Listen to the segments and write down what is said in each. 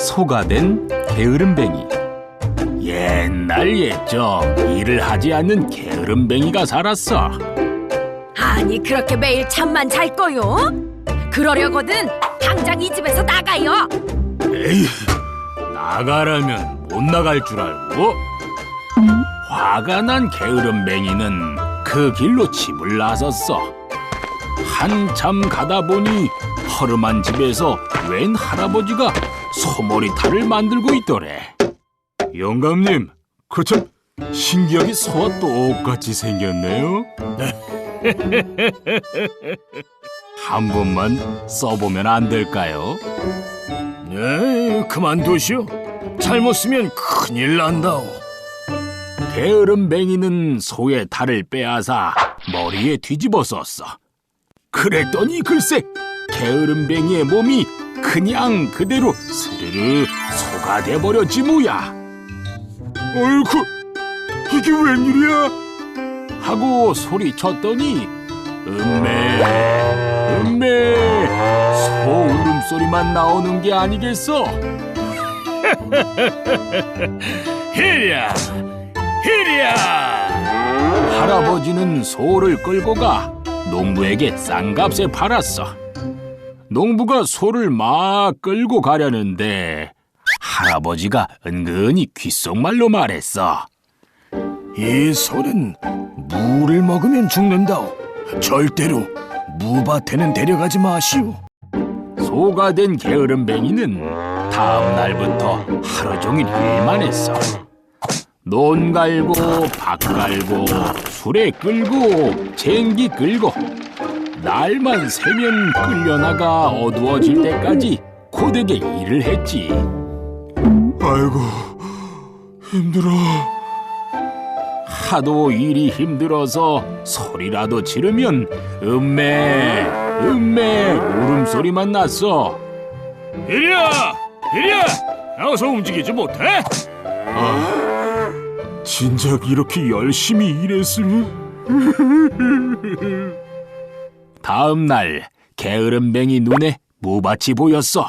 소가 된 게으름뱅이. 옛날 옛적 일을 하지 않는 게으름뱅이가 살았어. 아니 그렇게 매일 잠만 잘 거요? 그러려거든 당장 이 집에서 나가요. 에이, 나가라면 못 나갈 줄 알고? 화가 난 게으름뱅이는 그 길로 집을 나섰어. 한참 가다 보니 허름한 집에서 웬 할아버지가 소머리탈을 만들고 있더래. 영감님, 그 참 신기하게 소와 똑같이 생겼네요. 한 번만 써보면 안 될까요? 네, 그만두시오. 잘못 쓰면 큰일 난다오. 게으름뱅이는 소의 탈을 빼앗아 머리에 뒤집어 썼어. 그랬더니 글쎄 게으름뱅이의 몸이 그냥 그대로 스르르 소가 돼버렸지 뭐야. 어이구, 이게 웬일이야? 하고 소리쳤더니 음메 음메 소 울음소리만 나오는 게 아니겠어? 히랴 히랴. 할아버지는 소를 끌고 가 농부에게 싼값에 팔았어. 농부가 소를 막 끌고 가려는데 할아버지가 은근히 귓속말로 말했어. 이 소는 무를 먹으면 죽는다오. 절대로 무밭에는 데려가지 마시오. 소가 된 게으름뱅이는 다음 날부터 하루 종일 일만 했어. 논 갈고 밭 갈고 수레 끌고 쟁기 끌고 날만 새면 끌려나가 어두워질 때까지 고되게 일을 했지. 아이고, 힘들어. 하도 일이 힘들어서 소리라도 지르면 음메 음메 울음소리만 났어. 히랴 히랴. 어서 움직이지 못해? 진작 이렇게 열심히 일했으면. 다음 날 게으름뱅이 눈에 무밭이 보였어.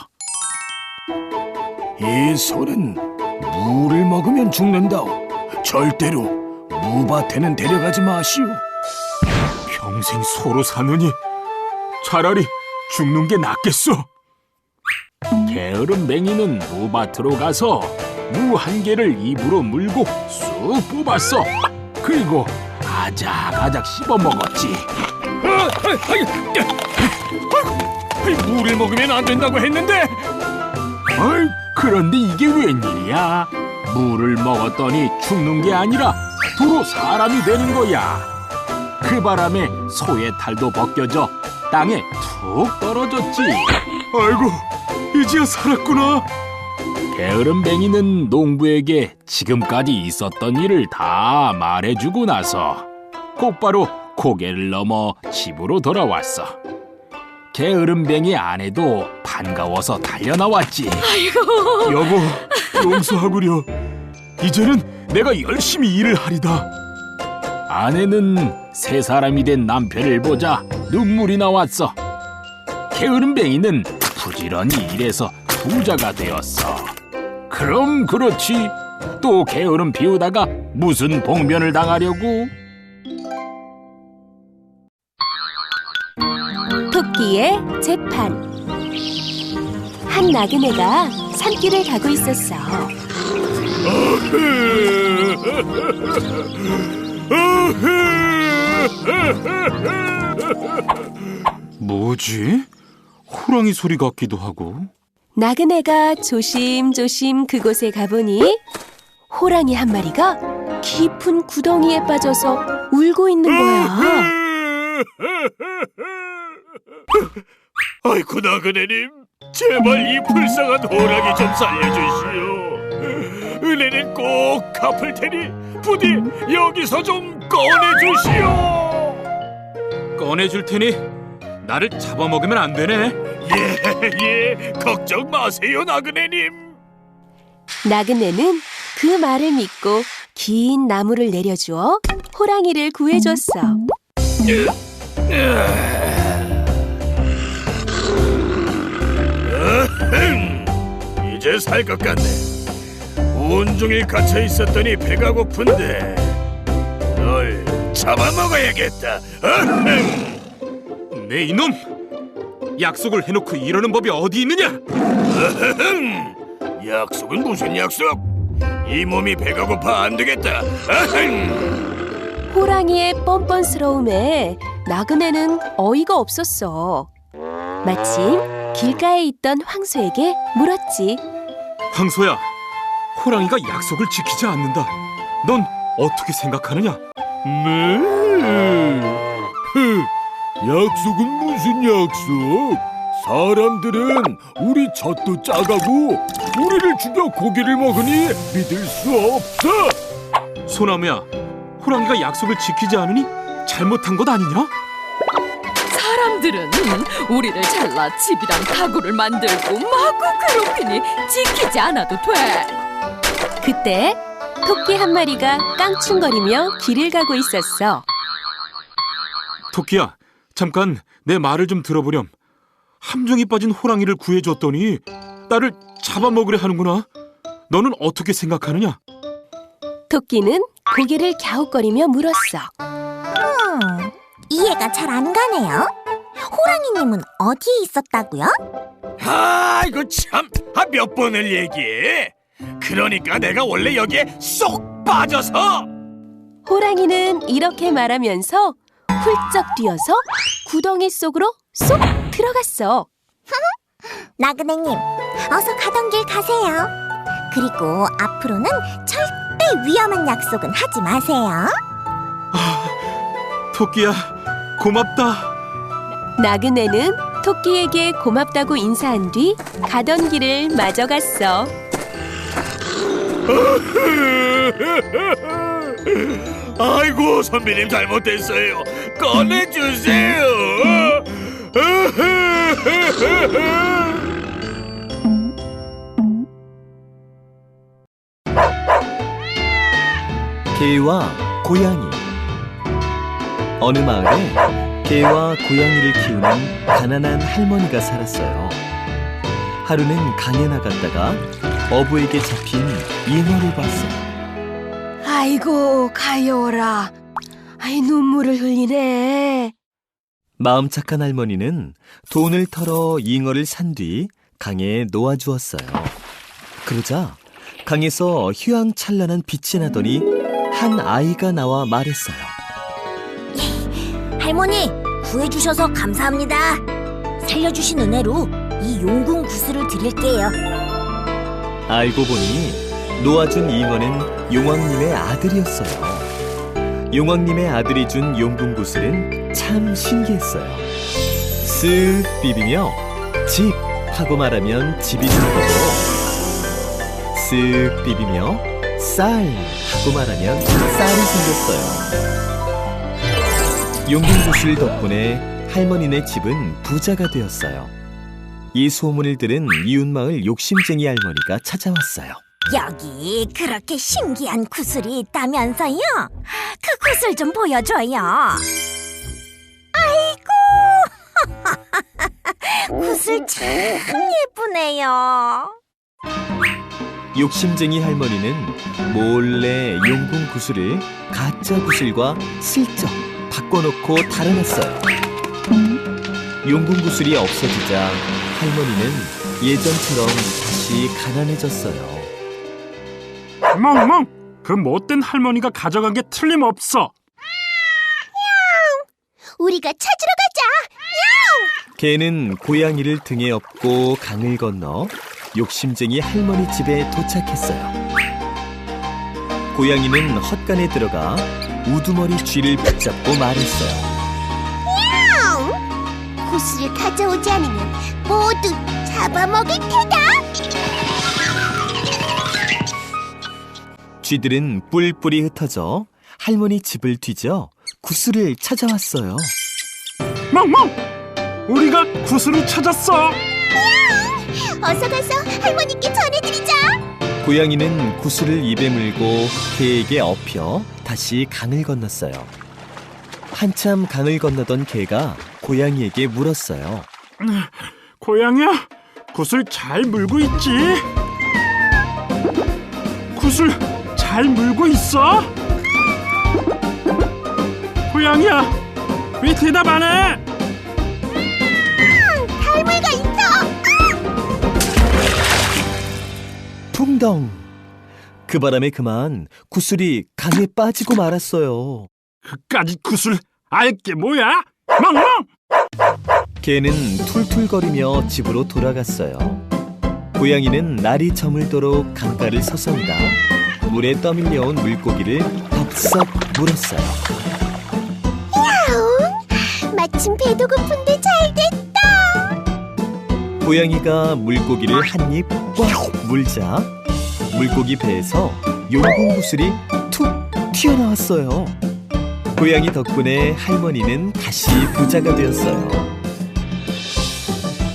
이 소는 무를 먹으면 죽는다오. 절대로 무밭에는 데려가지 마시오. 평생 소로 사느니 차라리 죽는 게 낫겠어. 게으름뱅이는 무밭으로 가서 무 한 개를 입으로 물고 쑥 뽑았어. 그리고 아작아작 씹어 먹었지. 무를 먹으면 안 된다고 했는데. 어이, 그런데 이게 웬일이야? 무를 먹었더니 죽는 게 아니라 도로 사람이 되는 거야. 그 바람에 소의 탈도 벗겨져 땅에 툭 떨어졌지. 아이고, 이제야 살았구나. 게으름뱅이는 농부에게 지금까지 있었던 일을 다 말해주고 나서 곧바로 고개를 넘어 집으로 돌아왔어. 게으름뱅이 아내도 반가워서 달려나왔지. 아이고. 여보, 용서하구려. 이제는 내가 열심히 일을 하리다. 아내는 세 사람이 된 남편을 보자 눈물이 나왔어. 게으름뱅이는 부지런히 일해서 부자가 되었어. 그럼 그렇지. 또 게으름 피우다가 무슨 봉변을 당하려고? 토끼의 재판. 한 나그네가 산길을 가고 있었어. 뭐지? 호랑이 소리 같기도 하고. 나그네가 조심조심 그곳에 가보니 호랑이 한 마리가 깊은 구덩이에 빠져서 울고 있는 거야. 아이고 나그네님, 제발 이 불쌍한 호랑이 좀 살려주시오. 은혜는 꼭 갚을 테니 부디 여기서 좀 꺼내주시오. 꺼내줄 테니 나를 잡아먹으면 안 되네. 예, 걱정 마세요 나그네님. 나그네는 그 말을 믿고 긴 나무를 내려주어 호랑이를 구해줬어. 이제 이제 살 것 같네. 온종일 갇혀 있었더니 배가 고픈데 널 잡아먹어야겠다. 네 이놈! 약속을 해놓고 이러는 법이 어디 있느냐? 약속은 무슨 약속? 이 몸이 배가 고파 안 되겠다. 호랑이의 뻔뻔스러움에 나그네는 어이가 없었어. 마침 길가에 있던 황소에게 물었지. 황소야, 호랑이가 약속을 지키지 않는다. 넌 어떻게 생각하느냐? 네. 약속은 무슨 약속? 사람들은 우리 젖도 짜가고 우리를 죽여 고기를 먹으니 믿을 수 없어. 소나무야, 호랑이가 약속을 지키지 않으니 잘못한 것 아니냐? 사람들은 우리를 잘라 집이랑 가구를 만들고 마구 괴롭히니 지키지 않아도 돼. 그때 토끼 한 마리가 깡충거리며 길을 가고 있었어. 토끼야, 잠깐 내 말을 좀 들어보렴. 함정이 빠진 호랑이를 구해줬더니 나를 잡아먹으려 하는구나. 너는 어떻게 생각하느냐? 토끼는 고개를 갸웃거리며 물었어. 이해가 잘 안 가네요. 호랑이님은 어디에 있었다고요? 이거 참, 몇 번을 얘기해. 그러니까 내가 원래 여기에 쏙 빠져서. 호랑이는 이렇게 말하면서 훌쩍 뛰어서 구덩이 속으로 쏙 들어갔어. 나그네님, 어서 가던 길 가세요. 그리고 앞으로는 절대 위험한 약속은 하지 마세요. 토끼야, 고맙다. 나그네는 토끼에게 고맙다고 인사한 뒤 가던 길을 마저 갔어. 아이고, 선배님 잘못했어요. 꺼내주세요. 개와 고양이. 어느 마을에 개와 고양이를 키우는 가난한 할머니가 살았어요. 하루는 강에 나갔다가 어부에게 잡힌 잉어를 봤어요. 아이고 가여워라. 아이 눈물을 흘리네. 마음 착한 할머니는 돈을 털어 잉어를 산 뒤 강에 놓아주었어요. 그러자 강에서 휘황찬란한 빛이 나더니 한 아이가 나와 말했어요. 할머니, 구해주셔서 감사합니다. 살려주신 은혜로 이 용궁 구슬을 드릴게요. 알고 보니 놓아준 잉어는 용왕님의 아들이었어요. 용왕님의 아들이 준 용궁구슬은 참 신기했어요. 쓱 비비며 집 하고 말하면 집이 생기고, 쓱 비비며 쌀 하고 말하면 쌀이 생겼어요. 용궁구슬 덕분에 할머니네 집은 부자가 되었어요. 이 소문을 들은 이웃마을 욕심쟁이 할머니가 찾아왔어요. 여기 그렇게 신기한 구슬이 있다면서요? 그 구슬 좀 보여줘요. 아이고, 구슬 참 예쁘네요. 욕심쟁이 할머니는 몰래 용궁 구슬을 가짜 구슬과 슬쩍 바꿔놓고 달아났어요. 용궁 구슬이 없어지자 할머니는 예전처럼 다시 가난해졌어요. 멍멍! 그 못된 할머니가 가져간 게 틀림없어. 우리가 찾으러 가자. 개는 고양이를 등에 업고 강을 건너 욕심쟁이 할머니 집에 도착했어요. 고양이는 헛간에 들어가 우두머리 쥐를 붙잡고 말했어요. 구슬을 가져오지 않으면 모두 잡아먹을 테다. 쥐들은 뿔뿔이 흩어져 할머니 집을 뒤져 구슬을 찾아왔어요. 멍멍! 우리가 구슬을 찾았어. 어서 가서 할머니께 전해드리자. 고양이는 구슬을 입에 물고 개에게 업혀 다시 강을 건넜어요. 한참 강을 건너던 개가 고양이에게 물었어요. 고양이야, 구슬 잘 물고 있지? 굿을 잘 물고 있어? 고양이야, 왜 대답 안 해? 탈물가 있어. 풍덩! 그 바람에 그만 구슬이 강에 빠지고 말았어요. 그까짓 굿을 알게 뭐야? 멍멍! 개는 툴툴거리며 집으로 돌아갔어요. 고양이는 날이 저물도록 강가를 서성이다 물에 떠밀려온 물고기를 덥석 물었어요. 마침 배도 고픈데 잘 됐다. 고양이가 물고기를 한 입 꽉 물자 물고기 배에서 용궁 구슬이 툭 튀어나왔어요. 고양이 덕분에 할머니는 다시 부자가 되었어요.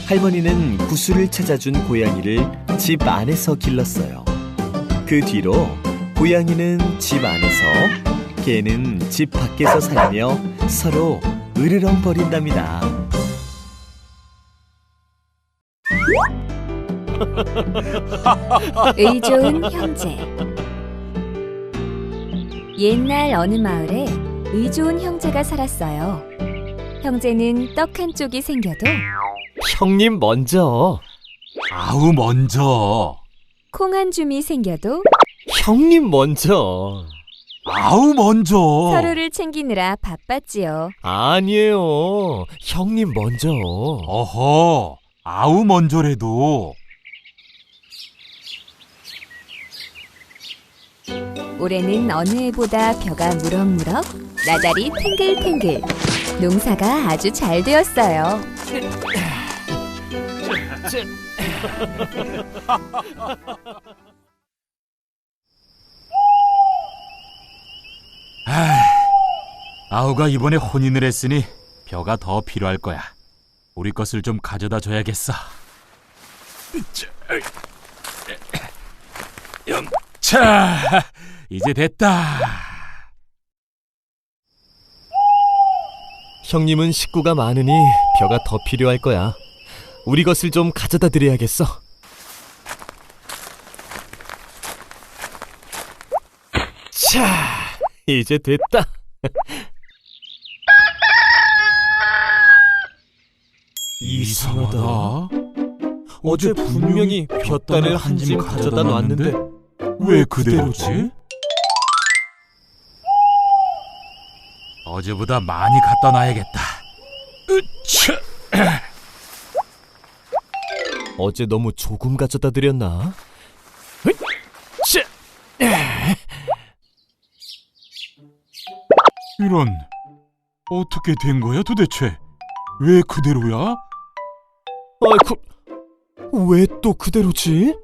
할머니는 구슬을 찾아준 고양이를 집 안에서 길렀어요. 그 뒤로 고양이는 집 안에서, 개는 집 밖에서 살며 서로 으르렁거린답니다. 의좋은 형제. 옛날 어느 마을에 의좋은 형제가 살았어요. 형제는 떡 한 쪽이 생겨도 형님 먼저. 아우 먼저. 콩 한 줌이 생겨도 형님 먼저. 아우 먼저. 서로를 챙기느라 바빴지요. 아니에요. 형님 먼저. 어허, 아우 먼저래도. 올해는 어느 해보다 벼가 무럭무럭, 나달이 탱글탱글. 농사가 아주 잘 되었어요. 아우가 이번에 혼인을 했으니 벼가 더 필요할 거야. 우리 것을 좀 가져다 줘야겠어. 자, 이제 됐다. 형님은 식구가 많으니 벼가 더 필요할 거야. 우리 것을 좀 가져다 드려야겠어. 자, 이제 됐다. 이상하다. 어제 분명히 볕단을 한 짐 가져다 놨는데 왜 그대로지? 어제보다 많이 갖다 놔야겠다. 으차! 어제 너무 조금 가져다 드렸나? 이런, 어떻게 된 거야 도대체? 왜 그대로야? 아이쿠, 왜 또 그대로지?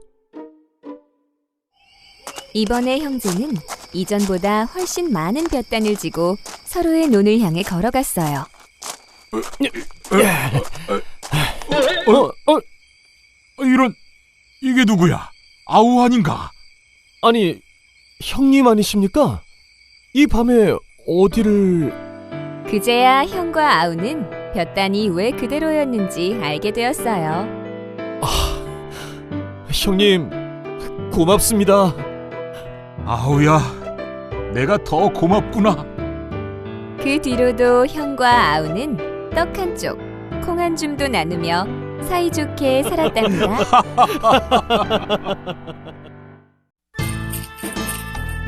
이번에 형제는 이전보다 훨씬 많은 볕단을 지고 서로의 논을 향해 걸어갔어요. 이런, 이게 누구야? 아우 아닌가? 아니, 형님 아니십니까? 이 밤에 어디를... 그제야 형과 아우는 볕단이 왜 그대로였는지 알게 되었어요. 형님, 고맙습니다. 아우야, 내가 더 고맙구나. 그 뒤로도 형과 아우는 떡 한 쪽, 콩 한 줌도 나누며 사이좋게 살았답니다.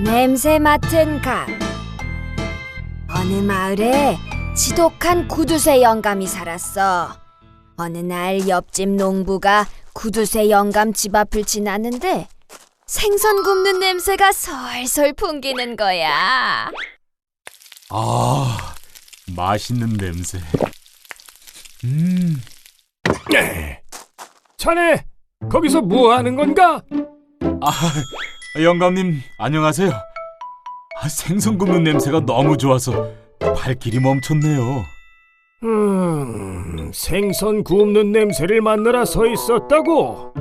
냄새 맡은 감. 어느 마을에 지독한 구두쇠 영감이 살았어. 어느 날 옆집 농부가 구두쇠 영감 집 앞을 지나는데 생선 굽는 냄새가 솔솔 풍기는 거야. 아, 맛있는 냄새. 자네, 거기서 뭐 하는 건가? 영감님 안녕하세요. 생선 굽는 냄새가 너무 좋아서 발길이 멈췄네요. 생선 굽는 냄새를 맡느라 서 있었다고?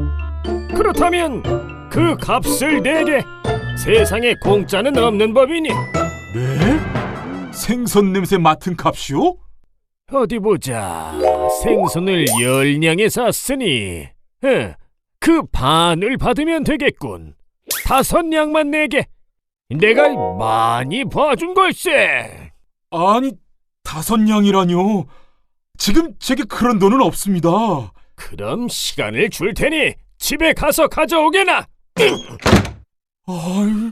그렇다면 그 값을 내게. 세상에 공짜는 없는 법이니. 네? 생선 냄새 맡은 값이요? 어디 보자. 생선을 10냥에 샀으니 그 반을 받으면 되겠군. 5냥만 내게. 내가 많이 봐준 걸세. 아니, 5냥이라뇨. 지금 제게 그런 돈은 없습니다. 그럼 시간을 줄 테니 집에 가서 가져오게나. 아이,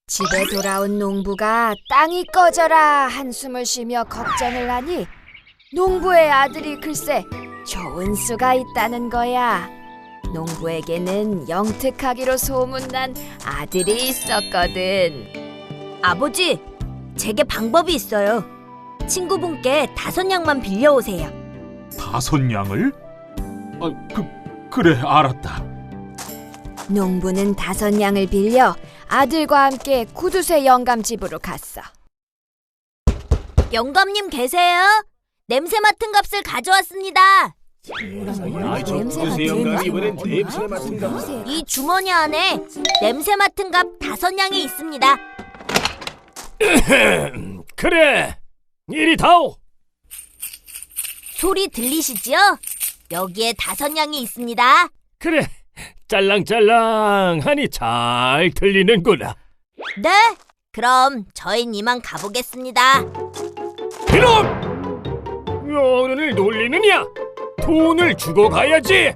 집에 돌아온 농부가 땅이 꺼져라 한숨을 쉬며 걱정을 하니 농부의 아들이 글쎄 좋은 수가 있다는 거야. 농부에게는 영특하기로 소문난 아들이 있었거든. 아버지, 제게 방법이 있어요. 친구분께 5냥만 빌려오세요. 5냥을? 그래, 알았다. 농부는 5냥을 빌려 아들과 함께 구두쇠 영감 집으로 갔어. 영감님 계세요? 냄새 맡은 값을 가져왔습니다. 이 주머니 안에 냄새 맡은 값 5냥이 있습니다. 그래, 이리 다오. 소리 들리시지요? 여기에 5냥이 있습니다. 그래, 짤랑짤랑하니 잘 들리는구나. 네, 그럼 저흰 이만 가보겠습니다. 이놈! 어른을 놀리느냐? 돈을 주고 가야지.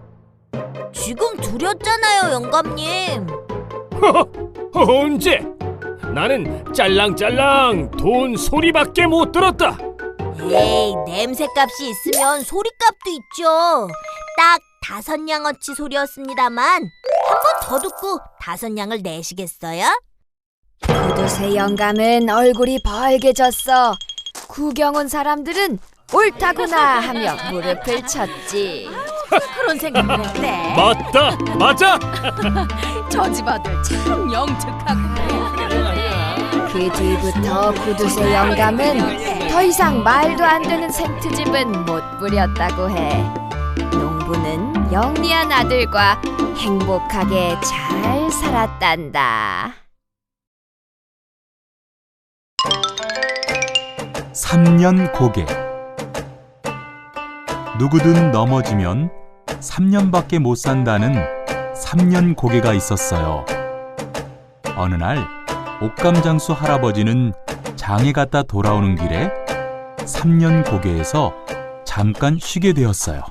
지금 드렸잖아요, 영감님. 언제? 나는 짤랑짤랑 돈 소리밖에 못 들었다. 에이, 냄새값이 있으면 소리값도 있죠. 딱 5냥어치 소리였습니다만 한 번 더 듣고 5냥을 내시겠어요? 구두쇠 영감은 얼굴이 벌개졌어. 구경 온 사람들은 옳다구나 하며 무릎을 쳤지. 그런 생각을 했네. 맞다, 맞아. 저 집 아들 참 영특하고. 그 뒤부터 구두쇠 영감은 더 이상 말도 안 되는 생트집은 못 부렸다고 해. 농부는 영리한 아들과 행복하게 잘 살았단다. 3년 고개. 누구든 넘어지면 3년밖에 못 산다는 3년 고개가 있었어요. 어느 날 옥감장수 할아버지는 장에 갔다 돌아오는 길에 3년 고개에서 잠깐 쉬게 되었어요.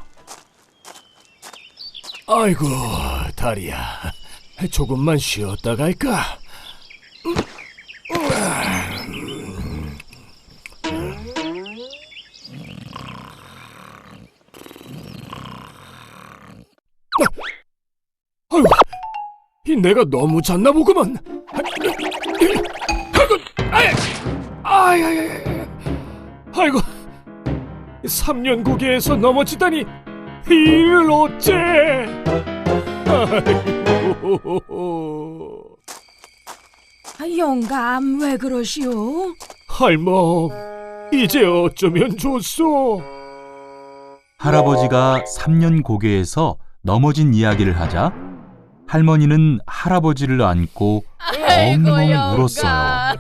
아이고, 다리야. 조금만 쉬었다 갈까? 아이고, 내가 너무 잤나 보구만. 아이고, 3년 고개에서 넘어지다니 이를 어째? 아이고. 영감, 왜 그러시오? 할멈, 이제 어쩌면 좋소? 할아버지가 3년 고개에서 넘어진 이야기를 하자 할머니는 할아버지를 안고 엉엉 울었어요.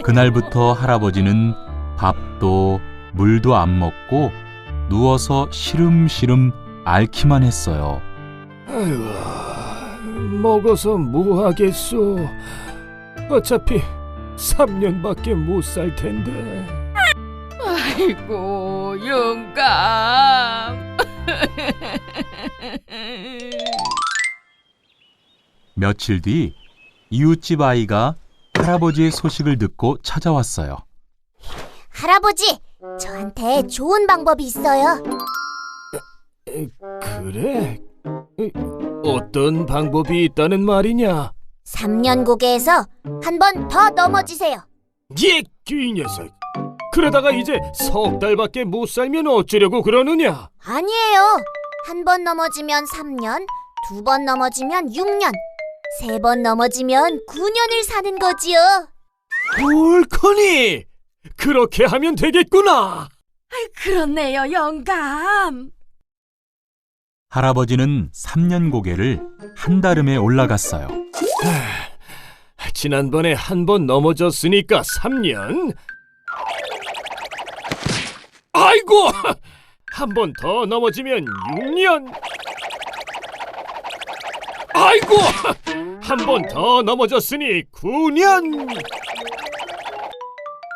그날부터 할아버지는 밥도 물도 안 먹고 누워서 시름시름 앓기만 했어요. 아이고, 먹어서 뭐 하겠소? 어차피 3년밖에 못 살 텐데. 아이고, 영감. 며칠 뒤 이웃집 아이가 할아버지의 소식을 듣고 찾아왔어요. 할아버지, 저한테 좋은 방법이 있어요. 그래? 어떤 방법이 있다는 말이냐? 3년 고개에서 한 번 더 넘어지세요. 이 녀석! 그러다가 이제 3달밖에 못 살면 어쩌려고 그러느냐? 아니에요. 한 번 넘어지면 3년, 2번 넘어지면 6년, 3번 넘어지면 9년을 사는 거지요. 옳거니! 그렇게 하면 되겠구나! 그렇네요, 영감. 할아버지는 3년 고개를 한달음에 올라갔어요. 지난번에 한 번 넘어졌으니까 3년? 아이고! 한 번 더 넘어지면 6년! 아이고, 한 번 더 넘어졌으니 9년.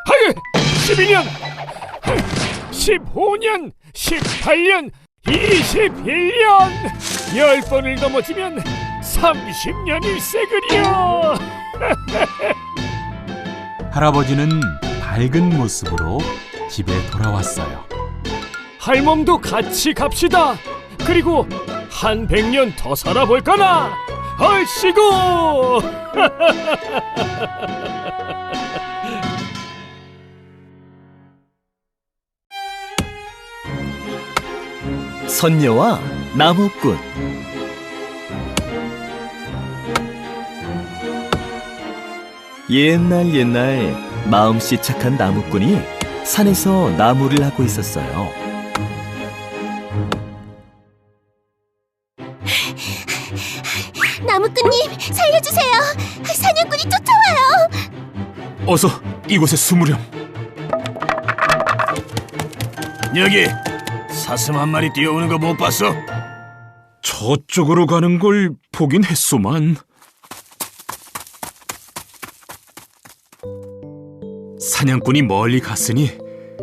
하여 12년, 15년, 18년, 21년. 10번을 넘어지면 30년일세그려. 할아버지는 밝은 모습으로 집에 돌아왔어요. 할멈도 같이 갑시다. 그리고 한 100년 더 살아볼까나. 얼씨구. 선녀와 나무꾼. 옛날 마음씨 착한 나무꾼이 산에서 나무를 하고 있었어요. 나무꾼님, 살려주세요. 사냥꾼이 쫓아와요. 어서 이곳에 숨으렴. 여기 사슴 한 마리 뛰어오는 거 못 봤어? 저쪽으로 가는 걸 보긴 했소만. 사냥꾼이 멀리 갔으니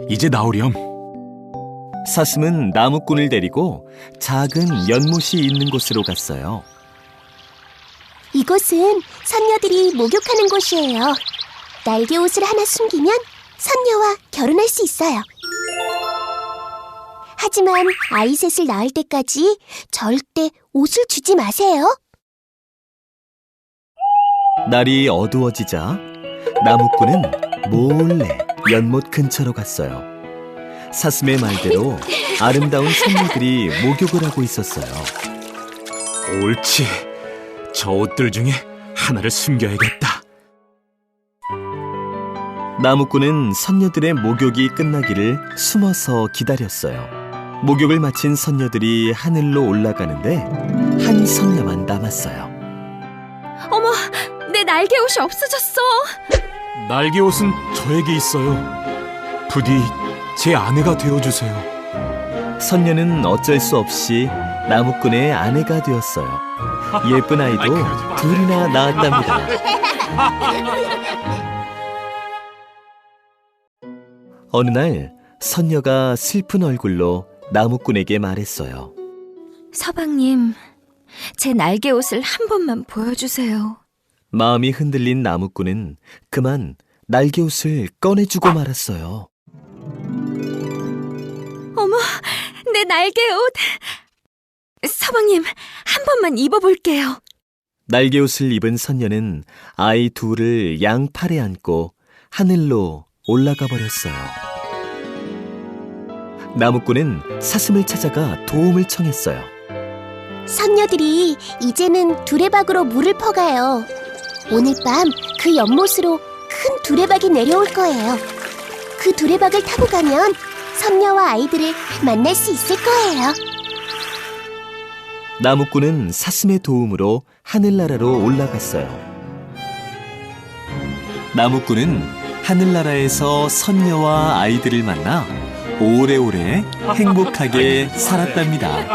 이제 나오렴. 사슴은 나무꾼을 데리고 작은 연못이 있는 곳으로 갔어요. 이곳은 선녀들이 목욕하는 곳이에요. 날개 옷을 하나 숨기면 선녀와 결혼할 수 있어요. 하지만 아이 셋을 낳을 때까지 절대 옷을 주지 마세요. 날이 어두워지자 나무꾼은 몰래 연못 근처로 갔어요. 사슴의 말대로 아름다운 선녀들이 목욕을 하고 있었어요. 옳지. 저 옷들 중에 하나를 숨겨야겠다. 나무꾼은 선녀들의 목욕이 끝나기를 숨어서 기다렸어요. 목욕을 마친 선녀들이 하늘로 올라가는데 한 선녀만 남았어요. 어머, 내 날개 옷이 없어졌어. 날개 옷은 저에게 있어요. 부디 제 아내가 되어주세요. 선녀는 어쩔 수 없이 나무꾼의 아내가 되었어요. 예쁜 아이도 둘이나 낳았답니다. 어느 날 선녀가 슬픈 얼굴로 나무꾼에게 말했어요. 서방님, 제 날개 옷을 한 번만 보여주세요. 마음이 흔들린 나무꾼은 그만 날개옷을 꺼내주고 말았어요. 어머, 내 날개 옷. 서방님, 한 번만 입어볼게요. 날개옷을 입은 선녀는 아이 둘을 양팔에 안고 하늘로 올라가 버렸어요. 나무꾼은 사슴을 찾아가 도움을 청했어요. 선녀들이 이제는 두레박으로 물을 퍼가요. 오늘 밤 그 연못으로 큰 두레박이 내려올 거예요. 그 두레박을 타고 가면 선녀와 아이들을 만날 수 있을 거예요. 나무꾼은 사슴의 도움으로 하늘나라로 올라갔어요. 나무꾼은 하늘나라에서 선녀와 아이들을 만나 오래오래 행복하게 살았답니다.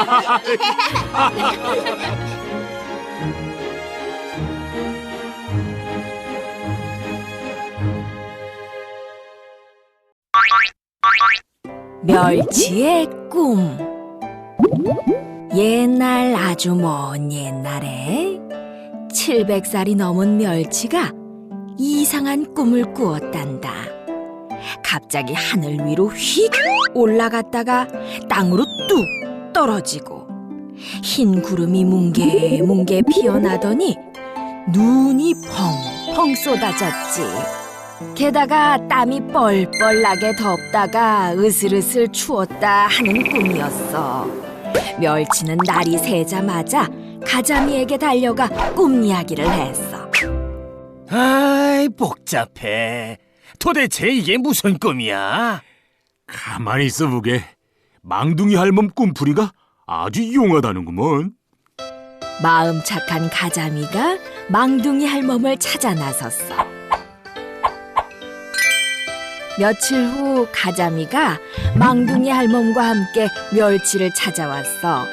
멸치의 꿈. 옛날 아주 먼 옛날에 700살이 넘은 멸치가 이상한 꿈을 꾸었단다. 갑자기 하늘 위로 휙 올라갔다가 땅으로 뚝 떨어지고 흰 구름이 뭉게뭉게 피어나더니 눈이 펑펑 쏟아졌지. 게다가 땀이 뻘뻘 나게 덥다가 으슬으슬 추웠다 하는 꿈이었어. 멸치는 날이 새자마자 가자미에게 달려가 꿈 이야기를 했어. 아이, 복잡해. 도대체 이게 무슨 꿈이야? 가만히 있어 보게. 망둥이 할멈 꿈풀이가 아주 용하다는구먼. 마음 착한 가자미가 망둥이 할멈을 찾아 나섰어. 며칠 후 가자미가 망둥이 할멈과 함께 멸치를 찾아왔어.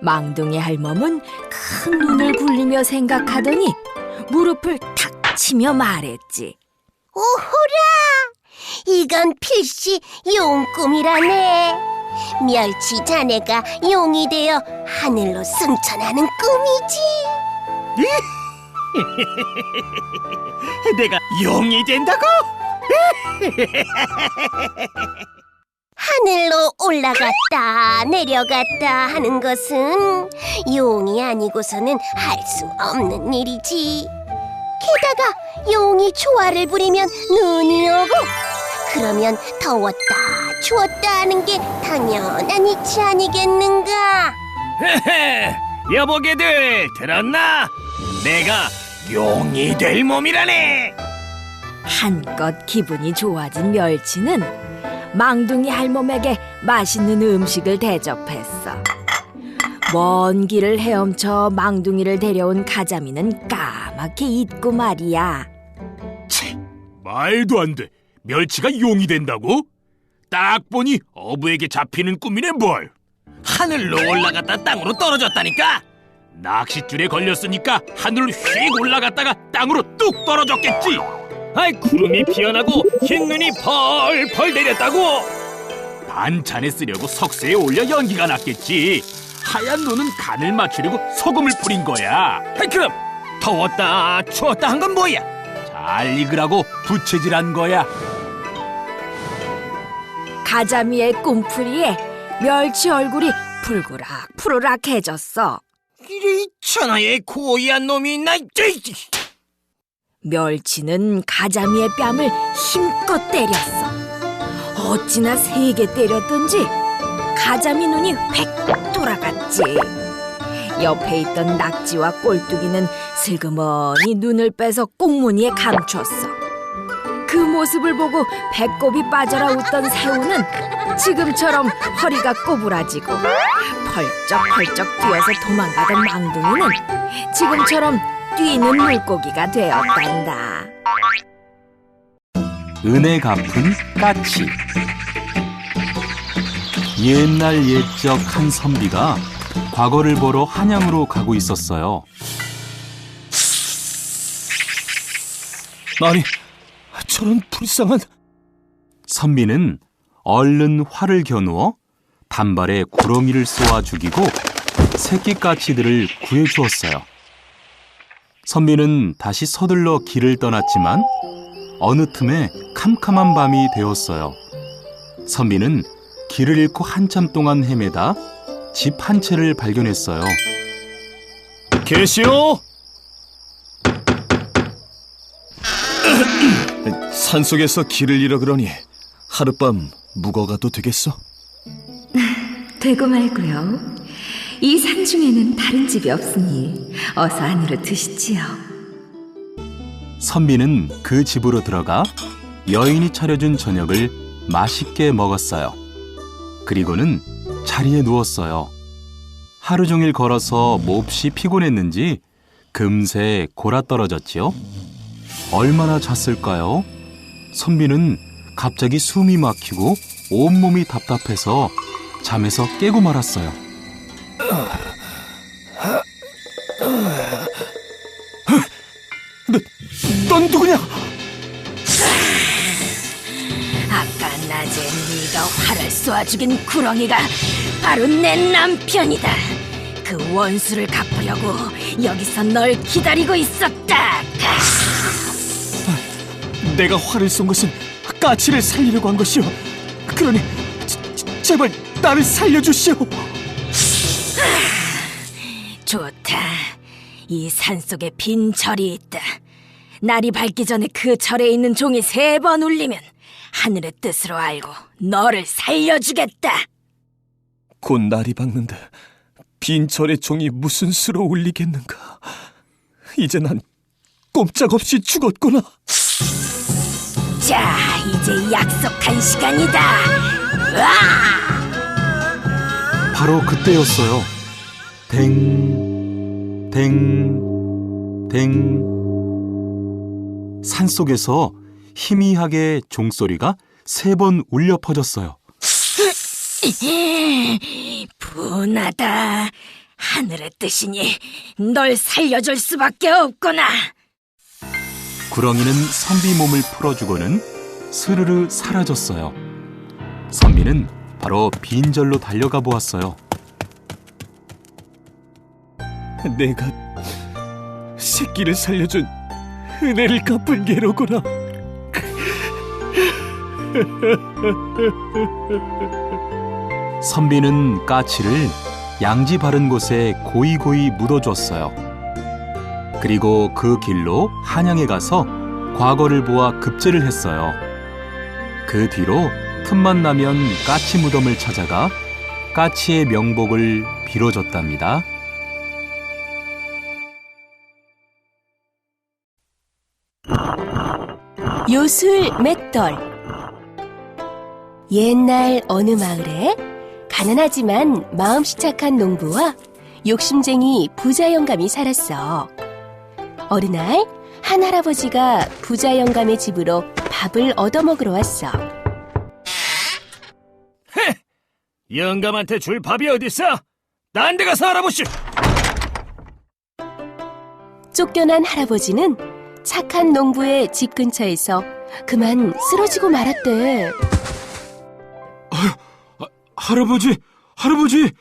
망둥이 할멈은 큰 눈을 굴리며 생각하더니 무릎을 탁 치며 말했지. 오호라! 이건 필시 용 꿈이라네. 멸치 자네가 용이 되어 하늘로 승천하는 꿈이지. 내가 용이 된다고? 하늘로 올라갔다 내려갔다 하는 것은 용이 아니고서는 할 수 없는 일이지. 게다가 용이 조화를 부리면 눈이 오고, 그러면 더웠다 추웠다 하는 게 당연한 이치 아니겠는가? 여보게들 들었나? 내가 용이 될 몸이라네. 한껏 기분이 좋아진 멸치는 망둥이 할멈에게 맛있는 음식을 대접했어. 먼 길을 헤엄쳐 망둥이를 데려온 가자미는 까맣게 잊고 말이야. 말도 안 돼. 멸치가 용이 된다고? 딱 보니 어부에게 잡히는 꿈이네 뭘. 하늘로 올라갔다 땅으로 떨어졌다니까. 낚싯줄에 걸렸으니까 하늘로 휙 올라갔다가 땅으로 뚝 떨어졌겠지. 아이, 구름이 피어나고 흰 눈이 펄펄 내렸다고. 반찬에 쓰려고 석쇠에 올려 연기가 났겠지. 하얀 눈은 간을 맞추려고 소금을 뿌린 거야. 아이, 그럼 더웠다 추웠다 한 건 뭐야? 잘 익으라고 부채질한 거야. 가자미의 꿈풀이에 멸치 얼굴이 푸르락푸르락해졌어. 이리 천하의 고이한 놈이 있나? 멸치는 가자미의 뺨을 힘껏 때렸어. 어찌나 세게 때렸던지 가자미 눈이 획 돌아갔지. 옆에 있던 낙지와 꼴뚜기는 슬그머니 눈을 빼서 꽁무니에 감췄어. 그 모습을 보고 배꼽이 빠져라 웃던 새우는 지금처럼 허리가 꼬부라지고, 펄쩍펄쩍 뛰어서 도망가던 망둥이는 지금처럼 뛰는 물고기가 되었단다. 은혜 갚은 까치. 옛날 옛적 한 선비가 과거를 보러 한양으로 가고 있었어요. 아니, 저런 불쌍한... 선비는 얼른 활을 겨누어 단발에 구렁이를 쏘아 죽이고 새끼 까치들을 구해주었어요. 선비는 다시 서둘러 길을 떠났지만 어느 틈에 캄캄한 밤이 되었어요. 선비는 길을 잃고 한참 동안 헤매다 집 한 채를 발견했어요. 계시오? 산속에서 길을 잃어 그러니 하룻밤 묵어가도 되겠어? 되고 말고요. 이 산중에는 다른 집이 없으니 어서 안으로 드시지요. 선비는 그 집으로 들어가 여인이 차려준 저녁을 맛있게 먹었어요. 그리고는 자리에 누웠어요. 하루 종일 걸어서 몹시 피곤했는지 금세 골아떨어졌지요. 얼마나 잤을까요? 선비는 갑자기 숨이 막히고 온몸이 답답해서 잠에서 깨고 말았어요. 넌 누구냐? 아까 낮에 네가 활을 쏘아 죽인 구렁이가 바로 내 남편이다. 그 원수를 갚으려고 여기서 널 기다리고 있었다. 내가 활을 쏜 것은 까치를 살리려고 한 것이오. 그러니 제발 나를 살려주시오. 좋다. 이 산속에 빈 절이 있다. 날이 밝기 전에 그 절에 있는 종이 3번 울리면 하늘의 뜻으로 알고 너를 살려주겠다. 곧 날이 밝는데 빈 절의 종이 무슨 수로 울리겠는가. 이제 난 꼼짝없이 죽었구나. 자, 이제 약속한 시간이다. 으아! 바로 그때였어요. 댕, 댕, 댕. 산속에서 희미하게 종소리가 3번 울려 퍼졌어요. 분하다. 하늘의 뜻이니 널 살려줄 수밖에 없구나. 구렁이는 선비 몸을 풀어주고는 스르르 사라졌어요. 선비는 바로 빈절로 달려가 보았어요. 내가 새끼를 살려준 은혜를 갚은 게로구나. 선비는 까치를 양지 바른 곳에 고이고이 묻어줬어요. 그리고 그 길로 한양에 가서 과거를 보아 급제를 했어요. 그 뒤로 틈만 나면 까치 무덤을 찾아가 까치의 명복을 빌어줬답니다. 요술 맷돌. 옛날 어느 마을에 가난하지만 마음씨 착한 농부와 욕심쟁이 부자 영감이 살았어. 어느 날 한 할아버지가 부자 영감의 집으로 밥을 얻어먹으러 왔어. 영감한테 줄 밥이 어딨어? 딴 데 가서 알아보시. 쫓겨난 할아버지는 착한 농부의 집 근처에서 그만 쓰러지고 말았대. 할아버지,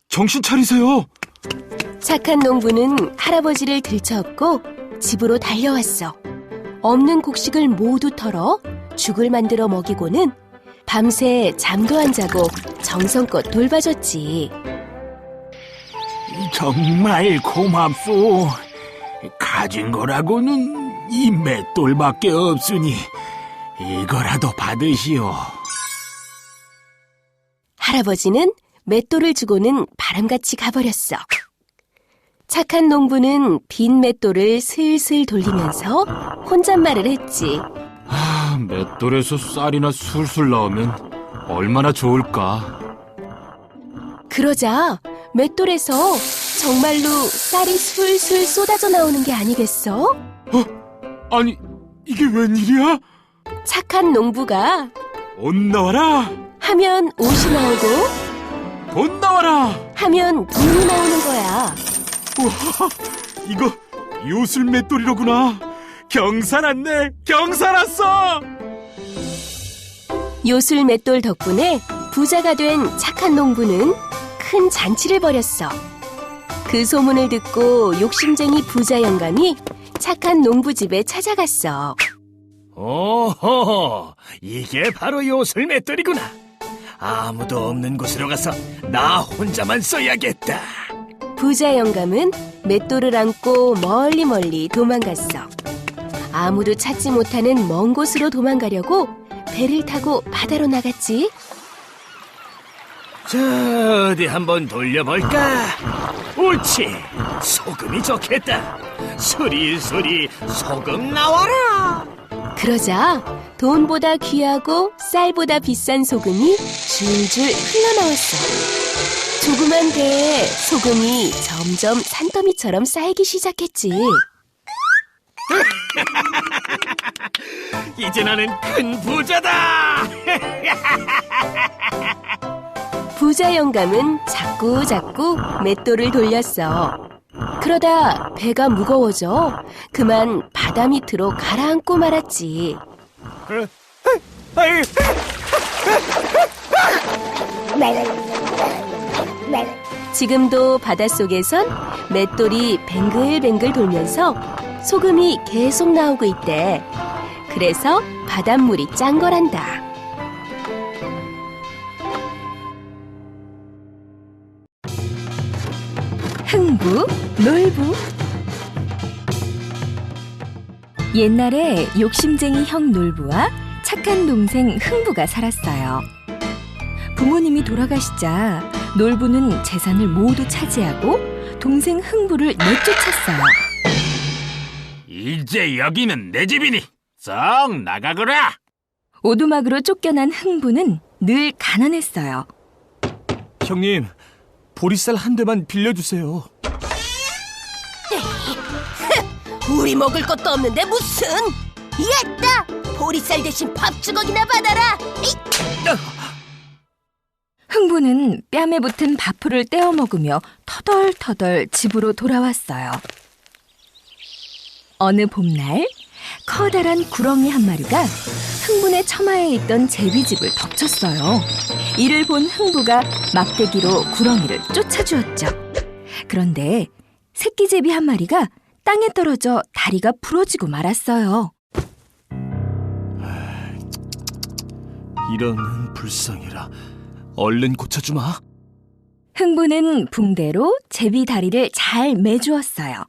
정신 차리세요. 착한 농부는 할아버지를 들쳐업고 집으로 달려왔어. 없는 곡식을 모두 털어 죽을 만들어 먹이고는 밤새 잠도 안 자고 정성껏 돌봐줬지. 정말 고맙소. 가진 거라고는 이 맷돌밖에 없으니 이거라도 받으시오. 할아버지는 맷돌을 주고는 바람같이 가버렸어. 착한 농부는 빈 맷돌을 슬슬 돌리면서 혼잣말을 했지. 맷돌에서 쌀이나 술술 나오면 얼마나 좋을까. 그러자 맷돌에서 정말로 쌀이 술술 쏟아져 나오는 게 아니겠어? 아니, 이게 웬일이야? 착한 농부가 옷 나와라! 하면 옷이 나오고 돈 나와라! 하면 돈이 나오는 거야. 우와, 이거 요술 맷돌이로구나. 경사 났네, 경사 났어! 요술 맷돌 덕분에 부자가 된 착한 농부는 큰 잔치를 벌였어. 그 소문을 듣고 욕심쟁이 부자 영감이 착한 농부 집에 찾아갔어. 오호, 이게 바로 요술 맷돌이구나. 아무도 없는 곳으로 가서 나 혼자만 써야겠다. 부자 영감은 맷돌을 안고 멀리 도망갔어. 아무도 찾지 못하는 먼 곳으로 도망가려고 배를 타고 바다로 나갔지. 자, 어디 한번 돌려볼까? 옳지, 소금이 좋겠다. 수리수리 소금 나와라. 그러자 돈보다 귀하고 쌀보다 비싼 소금이 줄줄 흘러나왔어. 조그만 배에 소금이 점점 산더미처럼 쌓이기 시작했지. 이제 나는 큰 부자다. 부자 영감은 자꾸 맷돌을 돌렸어. 그러다 배가 무거워져 그만 바다 밑으로 가라앉고 말았지. 지금도 바닷속에선 맷돌이 뱅글뱅글 돌면서 소금이 계속 나오고 있대. 그래서 바닷물이 짠 거란다. 흥부, 놀부. 옛날에 욕심쟁이 형 놀부와 착한 동생 흥부가 살았어요. 부모님이 돌아가시자 놀부는 재산을 모두 차지하고 동생 흥부를 내쫓았어요. 이제 여기는 내 집이니 썩 나가거라. 오두막으로 쫓겨난 흥부는 늘 가난했어요. 형님, 보리쌀 한 대만 빌려주세요. 우리 먹을 것도 없는데 무슨? 야따! 보리쌀 대신 밥 주걱이나 받아라. 흥부는 뺨에 붙은 밥풀을 떼어 먹으며 터덜터덜 집으로 돌아왔어요. 어느 봄날 커다란 구렁이 한 마리가 흥분의 처마에 있던 제비집을 덮쳤어요. 이를 본 흥부가 막대기로 구렁이를 쫓아주었죠. 그런데 새끼 제비 한 마리가 땅에 떨어져 다리가 부러지고 말았어요. 이런 불쌍해라. 얼른 고쳐주마. 흥부는 붕대로 제비 다리를 잘 매주었어요.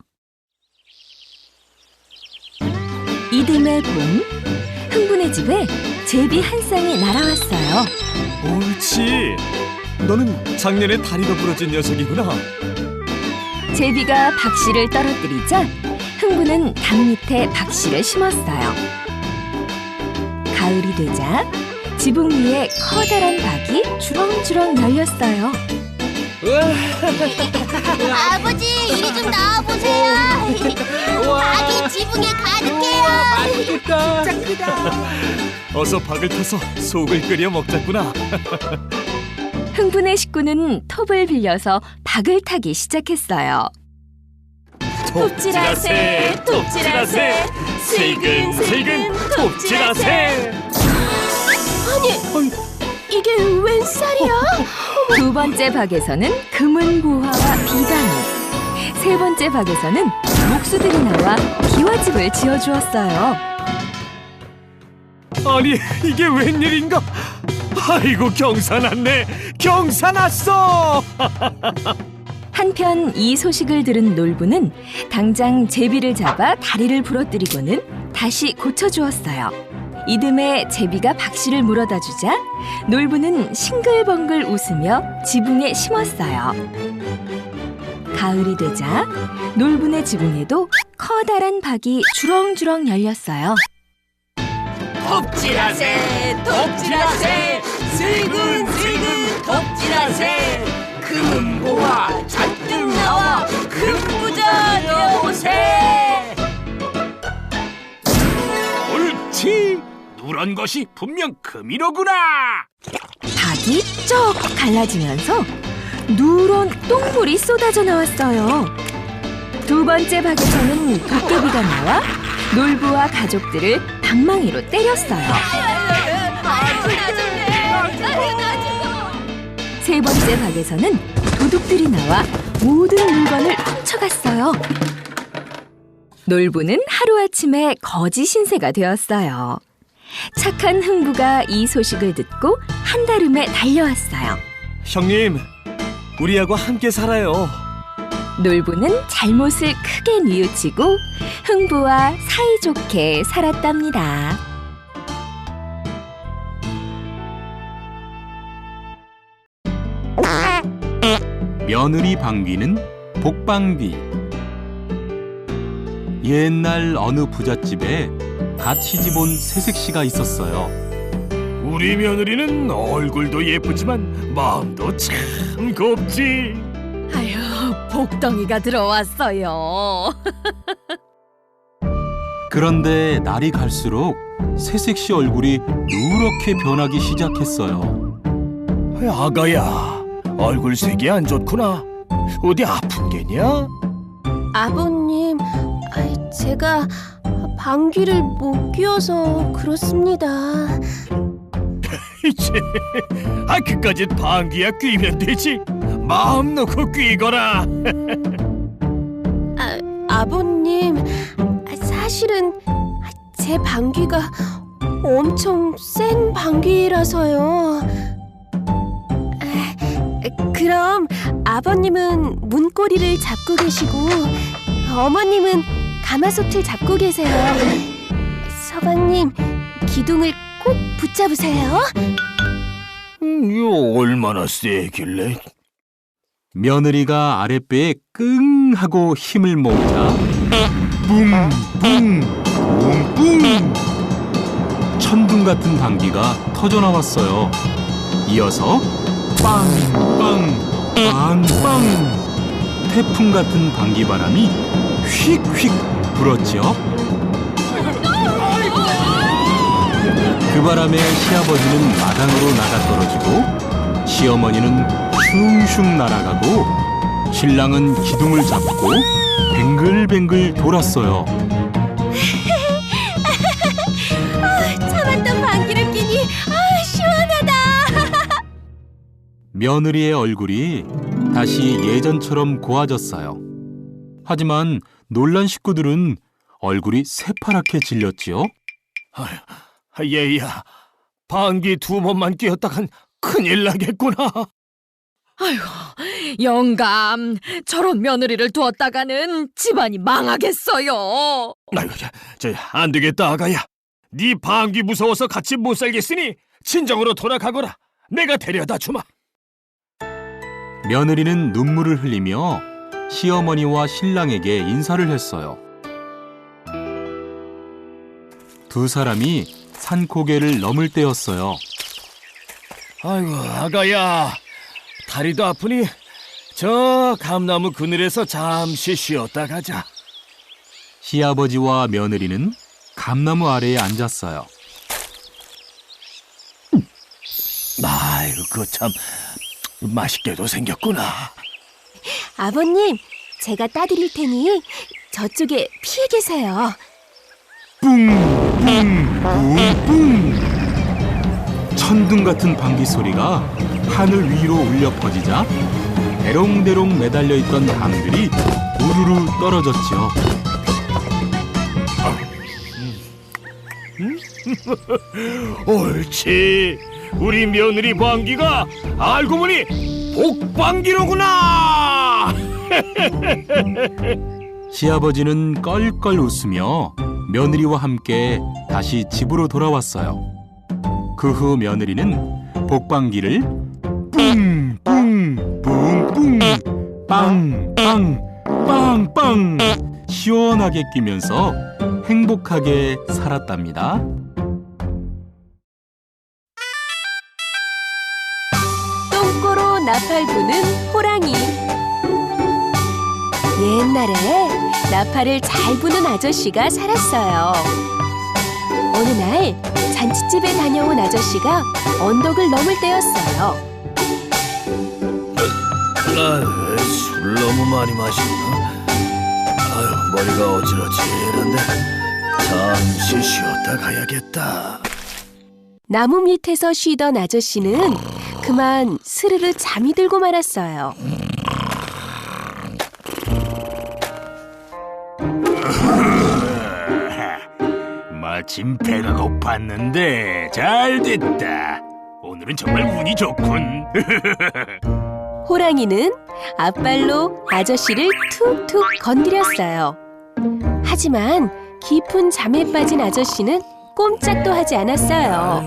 이듬해 봄, 흥분의 집에 제비 한 쌍이 날아왔어요. 옳지. 너는 작년에 다리가 부러진 녀석이구나. 제비가 박씨를 떨어뜨리자 흥부는 담 밑에 박씨를 심었어요. 가을이 되자 지붕 위에 커다란 박이 주렁주렁 열렸어요. 아버지, 이리 좀 나와보세요. 박이 지붕에 가득해요. 어서 박을 타서 속을 끓여 먹자꾸나. 흥분의 식구는 톱을 빌려서 박을 타기 시작했어요. 톱질하세, 톱질하세, 슬근슬근 톱질하세. 아니, 이게 웬 쌀이야? 두 번째 박에서는 금은 보화와 비단이, 세 번째 박에서는 목수들이 나와 기와집을 지어주었어요. 아니, 이게 웬일인가? 아이고, 경사 났네. 경사 났어. 한편 이 소식을 들은 놀부는 당장 제비를 잡아 다리를 부러뜨리고는 다시 고쳐주었어요. 이듬해 제비가 박씨를 물어다 주자 놀부는 싱글벙글 웃으며 지붕에 심었어요. 가을이 되자 놀부네 지붕에도 커다란 박이 주렁주렁 열렸어요. 톱질하세, 톱질하세, 슬근슬근 톱질하세. 금보화 잔뜩 나와 금부자 되어보세. 옳지. 누런 것이 분명 금이로구나. 박이 쩍 갈라지면서 누런 똥물이 쏟아져 나왔어요. 두 번째 박에서는 도깨비가 나와 놀부와 가족들을 방망이로 때렸어요. 세 번째 박에서는 도둑들이 나와 모든 물건을 훔쳐갔어요. 놀부는 하루아침에 거지 신세가 되었어요. 착한 흥부가 이 소식을 듣고 한달음에 달려왔어요. 형님, 우리하고 함께 살아요. 놀부는 잘못을 크게 뉘우치고 흥부와 사이좋게 살았답니다. 며느리 방귀는 복방귀. 옛날 어느 부잣집에 갓 시집온 새색시가 있었어요. 우리 며느리는 얼굴도 예쁘지만 마음도 참 곱지. 아휴, 복덩이가 들어왔어요. 그런데 날이 갈수록 새색시 얼굴이 누렇게 변하기 시작했어요. 아가야, 얼굴색이 안 좋구나. 어디 아픈 게냐? 아버님, 제가 방귀를 못 뀌어서 그렇습니다. 이제 그까짓 방귀야 뀌면 되지. 마음 놓고 뀌거라. 아버님, 사실은 제 방귀가 엄청 센 방귀라서요. 그럼 아버님은 문고리를 잡고 계시고 어머님은 가마솥을 잡고 계세요. 서방님, 기둥을 꼭 붙잡으세요. 이거 얼마나 세길래? 며느리가 아랫배에 끙 하고 힘을 모으자 뿡뿡 뿡뿡 천둥 같은 방귀가 터져 나왔어요. 이어서 빵빵 빵빵 태풍 같은 방귀바람이 휙휙 불었죠. 그 바람에 시아버지는 마당으로 나가 떨어지고 시어머니는 슝슝 날아가고 신랑은 기둥을 잡고 뱅글뱅글 돌았어요. 참았던 방귀를 끼니 시원하다. 며느리의 얼굴이 다시 예전처럼 고와졌어요. 하지만 놀란 식구들은 얼굴이 새파랗게 질렸지요. 얘야, 방귀 2번만 뀌었다간 큰일 나겠구나. 아이고, 영감, 저런 며느리를 두었다가는 집안이 망하겠어요. 아이고, 안 되겠다, 아가야. 네 방귀 무서워서 같이 못 살겠으니 친정으로 돌아가거라. 내가 데려다 주마. 며느리는 눈물을 흘리며 시어머니와 신랑에게 인사를 했어요. 두 사람이 산고개를 넘을 때였어요. 아이고, 아가야, 다리도 아프니 저 감나무 그늘에서 잠시 쉬었다 가자. 시아버지와 며느리는 감나무 아래에 앉았어요. 아이고, 그 참 맛있게도 생겼구나. 아버님, 제가 따드릴 테니 저쪽에 피해 계세요. 뿡뿡뿡뿡 천둥 같은 방귀 소리가 하늘 위로 울려 퍼지자 대롱대롱 매달려 있던 담들이 우르르 떨어졌지요. 옳지. 우리 며느리 방귀가 알고 보니 복방귀로구나. 시아버지는 껄껄 웃으며 며느리와 함께 다시 집으로 돌아왔어요. 그 후 며느리는 복방귀를 뿡뿡 뿡뿡 빵빵 빵빵 시원하게 끼면서 행복하게 살았답니다. 똥꼬로 나팔 부는 호랑이. 옛날에 나팔을 잘 부는 아저씨가 살았어요. 어느 날 잔치집에 다녀온 아저씨가 언덕을 넘을 때였어요. 술 너무 많이 마셨나? 머리가 어지러지는데 잠시 쉬었다 가야겠다. 나무 밑에서 쉬던 아저씨는 그만 스르르 잠이 들고 말았어요. 마침 배가 고팠는데 잘 됐다. 오늘은 정말 운이 좋군. 호랑이는 앞발로 아저씨를 툭툭 건드렸어요. 하지만 깊은 잠에 빠진 아저씨는 꼼짝도 하지 않았어요.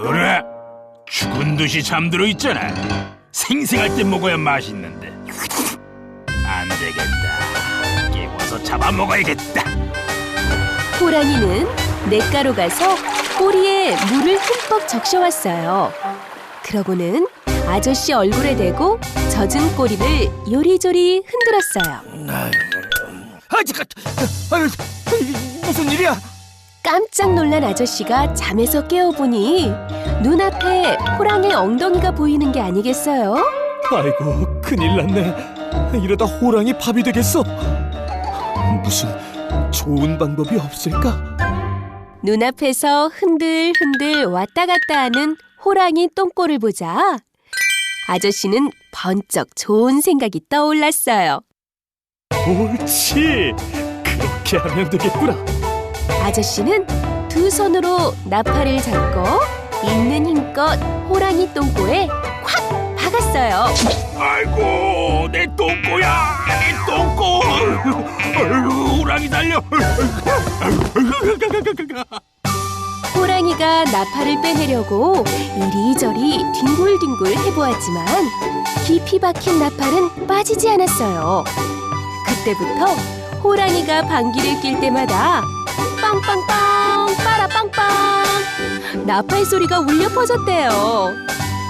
어라, 죽은 듯이 잠들어 있잖아. 생생할 때 먹어야 맛있는데. 안 되겠다. 깨워서 잡아먹어야겠다. 호랑이는 냇가로 가서 꼬리에 물을 흠뻑 적셔왔어요. 그러고는 아저씨 얼굴에 대고 젖은 꼬리를 요리조리 흔들었어요. 무슨 일이야? 깜짝 놀란 아저씨가 잠에서 깨어보니 눈앞에 호랑이 엉덩이가 보이는 게 아니겠어요? 아이고, 큰일 났네. 이러다 호랑이 밥이 되겠어. 무슨 좋은 방법이 없을까? 눈앞에서 흔들흔들 왔다 갔다 하는 호랑이 똥꼬를 보자 아저씨는 번쩍 좋은 생각이 떠올랐어요. 옳지. 그렇게 하면 되겠구나. 아저씨는 두 손으로 나팔을 잡고 있는 힘껏 호랑이 똥꼬에 콱 박았어요. 아이고, 내 똥꼬야, 내 똥꼬. 아이고, 호랑이 달려. 호랑이가 나팔을 빼내려고 이리저리 뒹굴뒹굴 해보았지만 깊이 박힌 나팔은 빠지지 않았어요. 그때부터 호랑이가 방귀를 낄 때마다 빵빵빵 빠라빵빵 나팔 소리가 울려 퍼졌대요.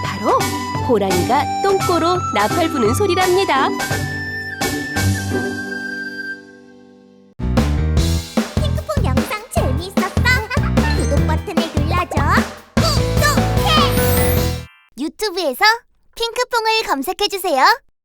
바로 호랑이가 똥꼬로 나팔 부는 소리랍니다. 핑크퐁 영상 재미있었어? 구독 버튼을 눌러줘. 꾹! 유튜브에서 핑크퐁을 검색해주세요.